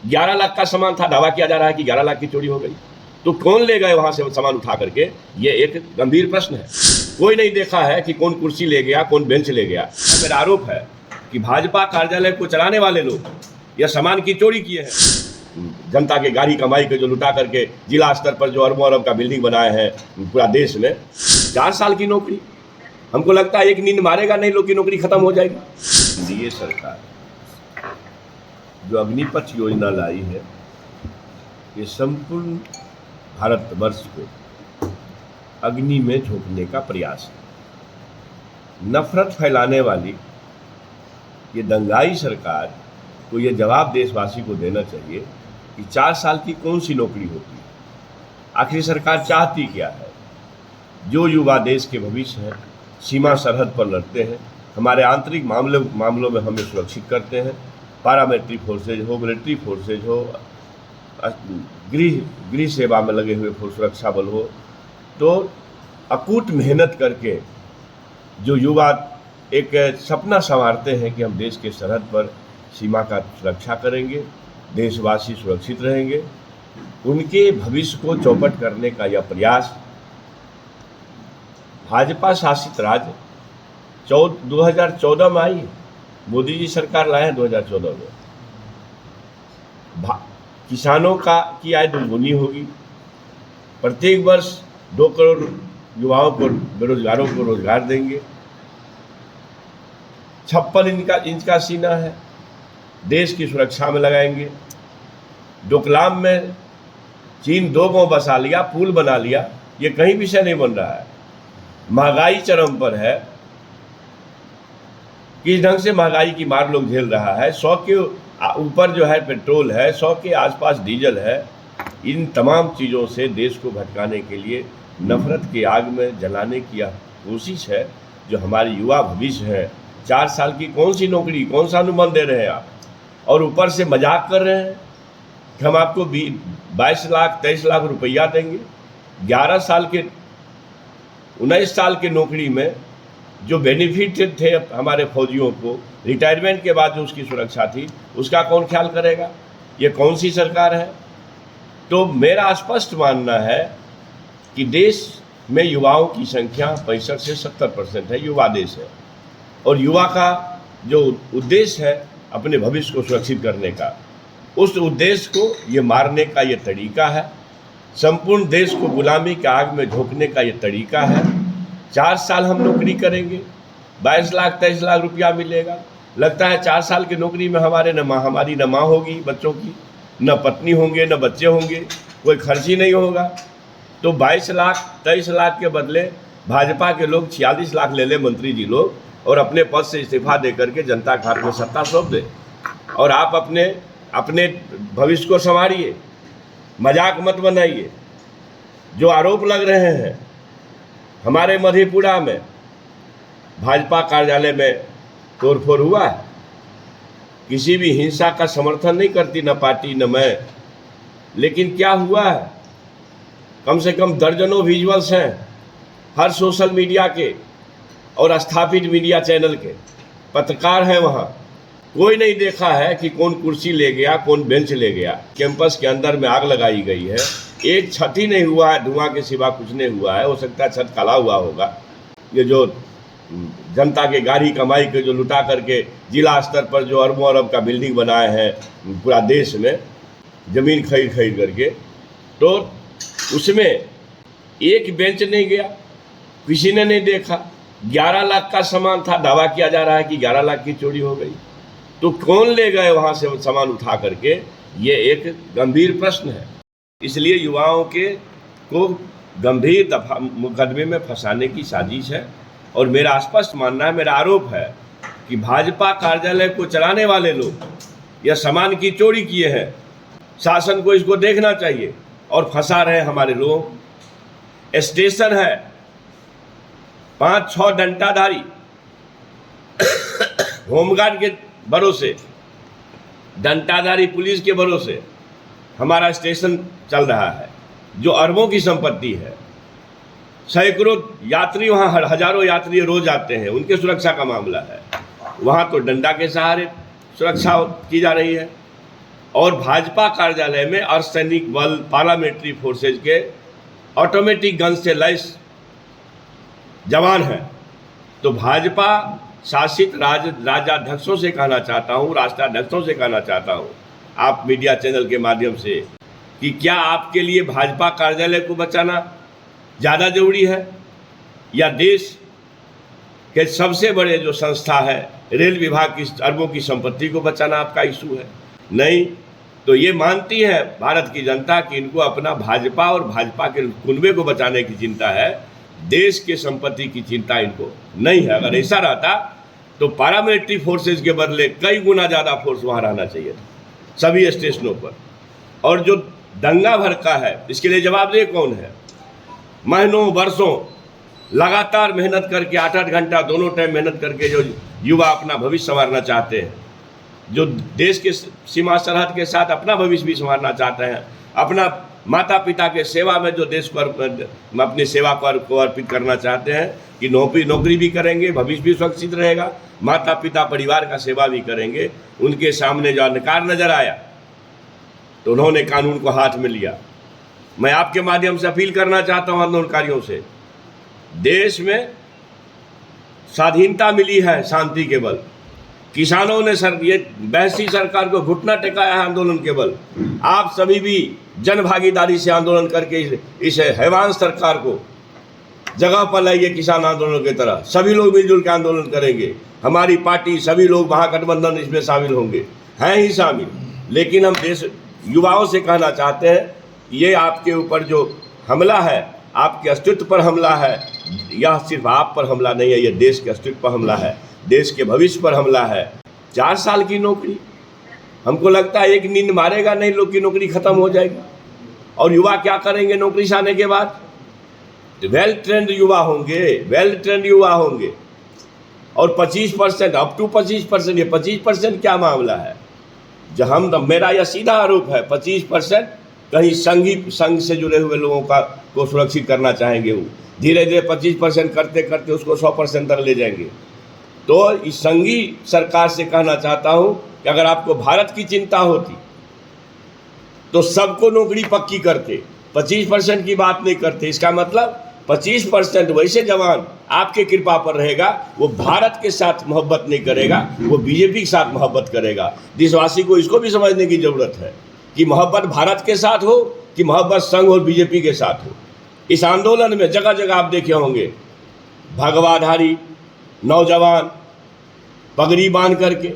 11 लाख का सामान था, दावा किया जा रहा है कि 11 लाख की चोरी हो गई। तो कौन ले गए वहां से सामान उठा करके, ये एक गंभीर प्रश्न है। कोई नहीं देखा है कि कौन कुर्सी ले गया, कौन बेंच ले गया। मेरा आरोप है कि भाजपा कार्यालय को चलाने वाले लोग यह सामान की चोरी किए हैं। जनता के गाड़ी कमाई के जो लुटा करके जिला स्तर पर जो अरबों अरब का बिल्डिंग बनाए हैं पूरा देश में। 4 साल की नौकरी, हमको लगता है एक नींद मारेगा नहीं लोग की नौकरी खत्म हो जाएगी। ये सरकार जो अग्निपथ योजना लाई है, ये संपूर्ण भारतवर्ष को अग्नि में झोंकने का प्रयास है। नफरत फैलाने वाली ये दंगाई सरकार को ये जवाब देशवासी को देना चाहिए कि 4 साल की कौन सी नौकरी होती है, आखिर सरकार चाहती क्या है। जो युवा देश के भविष्य हैं, सीमा सरहद पर लड़ते हैं, हमारे आंतरिक मामलों में हमें सुरक्षित करते हैं, पैरामिलिट्री फोर्सेज हो, मिलिट्री फोर्सेज हो, गृह सेवा में लगे हुए सुरक्षा बल हो, तो अकूट मेहनत करके जो युवा एक सपना संवारते हैं कि हम देश के सरहद पर सीमा का सुरक्षा करेंगे, देशवासी सुरक्षित रहेंगे, उनके भविष्य को चौपट करने का यह प्रयास भाजपा शासित राज्य 2014 में आई। मोदी जी सरकार लाए हैं 2014 में। किसानों की आय दुगुनी होगी, प्रत्येक वर्ष 2 करोड़ युवाओं को, बेरोजगारों को रोजगार देंगे। 56 इंच का सीना है, देश की सुरक्षा में लगाएंगे। डोकलाम में चीन 2 गांव बसा लिया, पुल बना लिया, ये कहीं विषय नहीं बन रहा है। महंगाई चरम पर है, किस ढंग से महंगाई की मार लोग झेल रहा है। 100 के ऊपर जो है पेट्रोल है, 100 के आसपास डीजल है। इन तमाम चीज़ों से देश को भटकाने के लिए नफरत की आग में जलाने की यह कोशिश है जो हमारे युवा भविष्य है। 4 साल की कौन सी नौकरी, कौन सा अनुबंध दे रहे हैं आप, और ऊपर से मजाक कर रहे हैं कि हम आपको 22 लाख 23 लाख रुपया देंगे। 11 साल के 19 साल के नौकरी में जो बेनिफिट थे हमारे फौजियों को, रिटायरमेंट के बाद जो उसकी सुरक्षा थी, उसका कौन ख्याल करेगा। ये कौन सी सरकार है। तो मेरा स्पष्ट मानना है कि देश में युवाओं की संख्या 65 से 70% है, युवा देश है, और युवा का जो उद्देश्य है अपने भविष्य को सुरक्षित करने का, उस उद्देश्य को ये मारने का ये तरीका है। संपूर्ण देश को गुलामी की आग में झोंकने का ये तरीका है। 4 साल हम नौकरी करेंगे, 22 लाख 23 लाख रुपया मिलेगा। लगता है 4 साल की नौकरी में हमारी न माँ होगी बच्चों की, न पत्नी होंगे, न बच्चे होंगे, कोई खर्च ही नहीं होगा। तो 22 लाख 23 लाख के बदले भाजपा के लोग 46 लाख ले ले मंत्री जी लोग, और अपने पद से इस्तीफा दे करके जनता के हाथ में सत्ता सौंप दे, और आप अपने भविष्य को संवारिए, मजाक मत बनाइए। जो आरोप लग रहे हैं, हमारे मधेपुरा में भाजपा कार्यालय में तोड़फोड़ हुआ है, किसी भी हिंसा का समर्थन नहीं करती न पार्टी न मैं, लेकिन क्या हुआ है, कम से कम दर्जनों विजुअल्स हैं हर सोशल मीडिया के और स्थापित मीडिया चैनल के, पत्रकार हैं वहाँ। कोई नहीं देखा है कि कौन कुर्सी ले गया, कौन बेंच ले गया। कैंपस के अंदर में आग लगाई गई है, एक छत ही नहीं हुआ है, धुआं के सिवा कुछ नहीं हुआ है। हो सकता है छत काला हुआ होगा। ये जो जनता के गाड़ी कमाई के जो लुटा करके जिला स्तर पर जो अरबों अरब का बिल्डिंग बनाए हैं पूरा देश में, ज़मीन खरीद करके, तो उसमें एक बेंच नहीं गया, किसी ने नहीं देखा। 11 लाख का सामान था, दावा किया जा रहा है कि 11 लाख की चोरी हो गई। तो कौन ले गए वहाँ से सामान उठा करके, ये एक गंभीर प्रश्न है। इसलिए युवाओं को गंभीर मुकदमे में फंसाने की साजिश है। और मेरा स्पष्ट मानना है, मेरा आरोप है कि भाजपा कार्यालय को चलाने वाले लोग यह सामान की चोरी किए हैं। शासन को इसको देखना चाहिए, और फंसा रहे हमारे लोग। स्टेशन है, 5-6 डंडाधारी होमगार्ड के भरोसे, डंडाधारी पुलिस के भरोसे हमारा स्टेशन चल रहा है, जो अरबों की संपत्ति है। सैकड़ों यात्री वहाँ, हजारों यात्री रोज आते हैं, उनके सुरक्षा का मामला है। वहाँ तो डंडा के सहारे सुरक्षा की जा रही है। और भाजपा कार्यालय में अर्धसैनिक बल, पारामिलिट्री फोर्सेज के ऑटोमेटिक गन से लैस जवान हैं। तो भाजपा शासित राज्याध्यक्षों से कहना चाहता हूँ, राष्ट्राध्यक्षों से कहना चाहता हूँ, आप मीडिया चैनल के माध्यम से, कि क्या आपके लिए भाजपा कार्यालय को बचाना ज़्यादा जरूरी है या देश के सबसे बड़े जो संस्था है रेल विभाग की अरबों की संपत्ति को बचाना आपका इशू है? नहीं। तो ये मानती है भारत की जनता कि इनको अपना भाजपा और भाजपा के कुनबे को बचाने की चिंता है, देश के संपत्ति की चिंता इनको नहीं है। अगर ऐसा रहता तो पारामिलिट्री फोर्सेज के बदले कई गुना ज़्यादा फोर्स वहाँ रहना चाहिए था सभी स्टेशनों पर। और जो दंगा भड़का है इसके लिए जवाबदेह कौन है? महीनों वर्षों लगातार मेहनत करके 8-8 घंटा दोनों टाइम मेहनत करके जो युवा अपना भविष्य संवारना चाहते हैं, जो देश के सीमा सरहद के साथ अपना भविष्य भी संवारना चाहते हैं, अपना माता पिता के सेवा में जो देश पर अपनी सेवा को अर्पित करना चाहते हैं कि नौकरी भी करेंगे, भविष्य भी सुरक्षित रहेगा, माता पिता परिवार का सेवा भी करेंगे, उनके सामने जो अंधकार नजर आया तो उन्होंने कानून को हाथ में लिया। मैं आपके माध्यम से अपील करना चाहता हूं आंदोलनकारियों से, देश में स्वाधीनता मिली है शांति के बल, किसानों ने ये बहसी सरकार को घुटना टेकाया है आंदोलन के बल। आप सभी भी जन भागीदारी से आंदोलन करके इस हैवान सरकार को जगह पर लाइए। किसान आंदोलन की तरह सभी लोग मिलजुल के आंदोलन करेंगे, हमारी पार्टी सभी लोग महागठबंधन इसमें शामिल होंगे, हैं ही शामिल। लेकिन हम देश युवाओं से कहना चाहते हैं, ये आपके ऊपर जो हमला है, आपके अस्तित्व पर हमला है, यह सिर्फ आप पर हमला नहीं है, यह देश के अस्तित्व पर हमला है, देश के भविष्य पर हमला है। 4 साल की नौकरी, हमको लगता है एक नींद मारेगा नहीं लोग की नौकरी खत्म हो जाएगी। और युवा क्या करेंगे नौकरी से आने के बाद? वेल ट्रेंड युवा होंगे और 25% अप टू 25%, ये 25% क्या मामला है? जो मेरा यह सीधा आरोप है, 25% कहीं संघ से जुड़े हुए लोगों को सुरक्षित करना चाहेंगे। वो धीरे धीरे 25% करते करते उसको 100% तक ले जाएंगे। तो इस संघी सरकार से कहना चाहता हूँ कि अगर आपको भारत की चिंता होती तो सबको नौकरी पक्की करते, 25% की बात नहीं करते। इसका मतलब 25% वैसे जवान आपके कृपा पर रहेगा, वो भारत के साथ मोहब्बत नहीं करेगा, वो बीजेपी के साथ मोहब्बत करेगा। देशवासी को इसको भी समझने की ज़रूरत है कि मोहब्बत भारत के साथ हो कि मोहब्बत संघ और बीजेपी के साथ हो। इस आंदोलन में जगह जगह आप देखे होंगे भगवाधारी नौजवान पगड़ी बांध करके,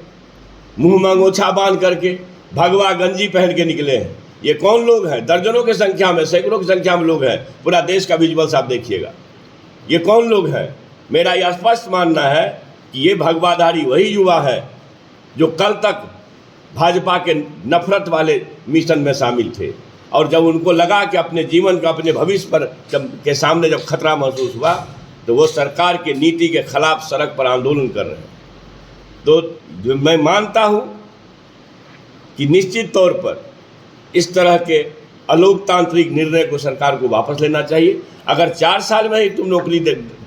मुंह में अंगोछा बांध करके, भगवा गंजी पहन के निकले हैं। ये कौन लोग हैं? दर्जनों की संख्या में, सैकड़ों की संख्या में लोग हैं। पूरा देश का विजुअल्स आप देखिएगा। ये कौन लोग हैं? मेरा यह स्पष्ट मानना है कि ये भगवाधारी वही युवा है जो कल तक भाजपा के नफरत वाले मिशन में शामिल थे, और जब उनको लगा कि अपने जीवन का, अपने भविष्य पर के सामने जब खतरा महसूस हुआ तो वो सरकार के नीति के खिलाफ सड़क पर आंदोलन कर रहे हैं। तो मैं मानता हूँ कि निश्चित तौर पर इस तरह के अलोकतांत्रिक निर्णय को सरकार को वापस लेना चाहिए। अगर 4 साल में ही तुम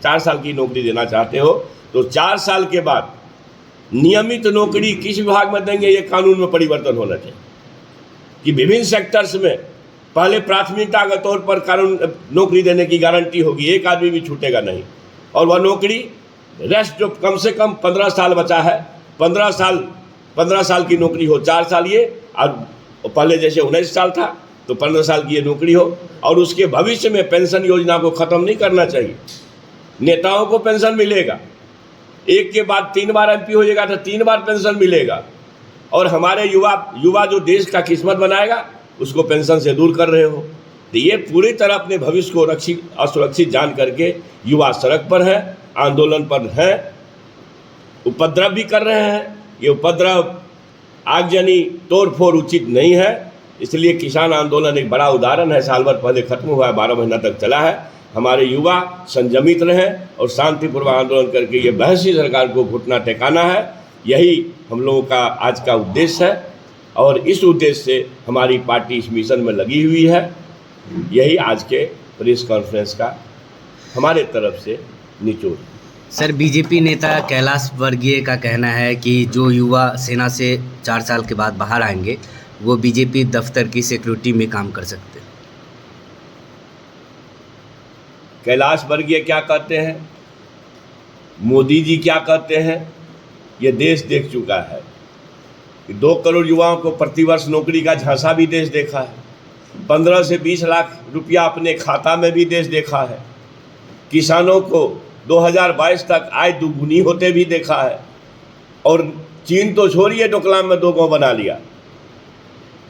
4 साल की नौकरी देना चाहते हो तो 4 साल के बाद नियमित नौकरी किस विभाग में देंगे, ये कानून में परिवर्तन होना चाहिए कि विभिन्न सेक्टर्स में पहले प्राथमिकता के तौर पर कानून नौकरी देने की गारंटी होगी, एक आदमी भी छूटेगा नहीं। और वह नौकरी रेस्ट जो कम से कम 15 साल बचा है, 15 साल की नौकरी हो, 4 साल ये, और पहले जैसे 19 साल था तो 15 साल की ये नौकरी हो। और उसके भविष्य में पेंशन योजना को ख़त्म नहीं करना चाहिए। नेताओं को पेंशन मिलेगा, एक के बाद 3 बार MP हो जाएगा तो 3 बार पेंशन मिलेगा। और हमारे युवा जो देश का किस्मत बनाएगा उसको पेंशन से दूर कर रहे हो। तो ये पूरी तरह अपने भविष्य को असुरक्षित जान करके युवा सड़क पर है, आंदोलन पर है, उपद्रव भी कर रहे हैं। ये उपद्रव आगजनी तोड़ फोड़ उचित नहीं है। इसलिए किसान आंदोलन एक बड़ा उदाहरण है, साल भर पहले खत्म हुआ है, 12 महीना तक चला है। हमारे युवा संयमित रहें और शांतिपूर्वक आंदोलन करके ये बहसी सरकार को घुटना टेकाना है। यही हम लोगों का आज का उद्देश्य है और इस उद्देश्य से हमारी पार्टी इस मिशन में लगी हुई है। यही आज के प्रेस कॉन्फ्रेंस का हमारे तरफ से निचोड़। सर, बीजेपी नेता कैलाश वर्गीय का कहना है कि जो युवा सेना से 4 साल के बाद बाहर आएंगे वो बीजेपी दफ्तर की सिक्योरिटी में काम कर सकते हैं। कैलाश वर्गीय क्या कहते हैं, मोदी जी क्या कहते हैं, ये देश देख चुका है कि 2 करोड़ युवाओं को प्रतिवर्ष नौकरी का झांसा भी देश देखा है, 15 से 20 लाख रुपया अपने खाता में भी देश देखा है, किसानों को 2022 तक आय दुगुनी होते भी देखा है, और चीन तो छोड़िए डोकलाम में 2 गांव बना लिया।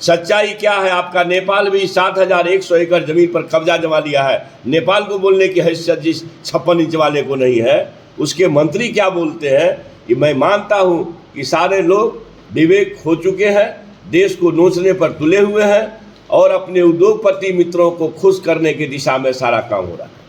सच्चाई क्या है आपका, नेपाल भी 7100 एकड़ जमीन पर कब्जा जमा लिया है। नेपाल को बोलने की हैसियत जिस 56 इंच वाले को नहीं है, उसके मंत्री क्या बोलते हैं कि मैं मानता हूं कि सारे लोग विवेक खो चुके हैं, देश को नोचने पर तुले हुए हैं और अपने उद्योगपति मित्रों को खुश करने की दिशा में सारा काम हो रहा है।